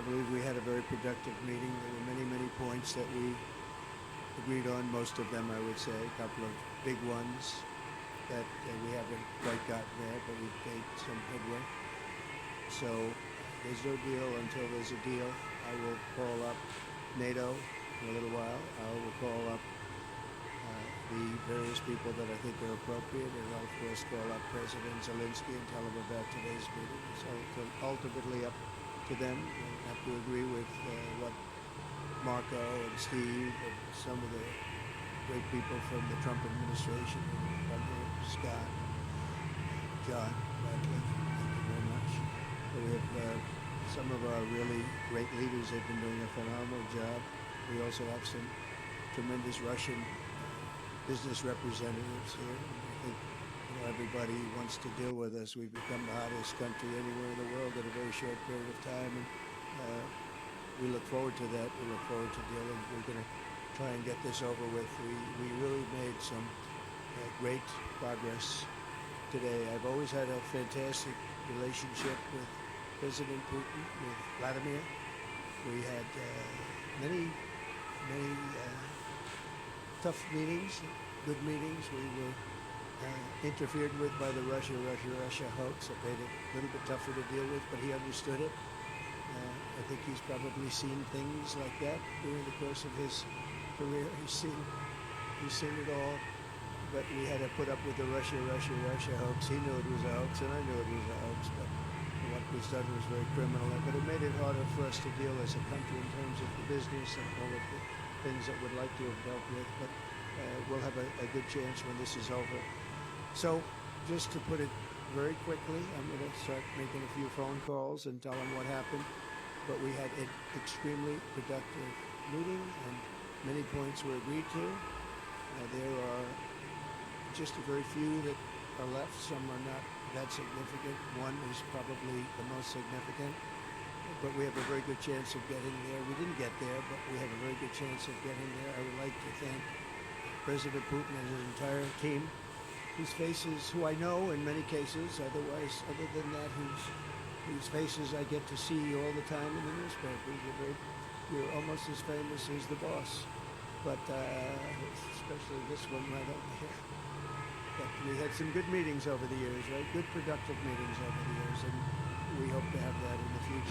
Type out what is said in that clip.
believe we had a very productive meeting. There were many, many points that we agreed on, most of them, I would say. A couple of big ones that we haven't quite gotten there, but we've made some headway. So there's no deal until there's a deal. I will call up NATO in a little while. I will call up the various people that I think are appropriate, and I'll, of course, call up President Zelensky and tell him about today's meeting. So it's ultimately up to them. They have to agree with what Marco and Steve and some of the great people from the Trump administration, Scott, John, Radcliffe, thank you very much. So we have some of our really great leaders. They've been doing a phenomenal job. We also have some tremendous Russian business representatives here. I think everybody wants to deal with us. We've become the hottest country anywhere in the world in a very short period of time, and we look forward to that. We look forward to dealing. We're going to try and get this over with. We really made some great progress today. I've always had a fantastic relationship with President Putin, with Vladimir. We had many tough meetings, good meetings. We were interfered with by the Russia hoax. It made it a little bit tougher to deal with, but he understood it. I think he's probably seen things like that during the course of his career. He's seen it all. But we had to put up with the Russia hoax. He knew it was a hoax, and I knew it was a hoax. But what was done was very criminal. But it made it harder for us to deal as a country in terms of the business and all of the things that we'd like to have dealt with. But we'll have a good chance when this is over. So just to put it very quickly, I'm going to start making a few phone calls and tell them what happened. But we had an extremely productive meeting, and many points were agreed to. There are just a very few that are left. Some are not that significant. One is probably the most significant. But we have a very good chance of getting there. We didn't get there, but we have a very good chance of getting there. I would like to thank President Putin and his entire team, whose faces, who I know in many cases, other than that, whose faces I get to see all the time in the newspapers. You're almost as famous as the boss, but especially this one right over here. But we had some good meetings over the years, right? Good productive meetings over the years, and we hope to have that in the future.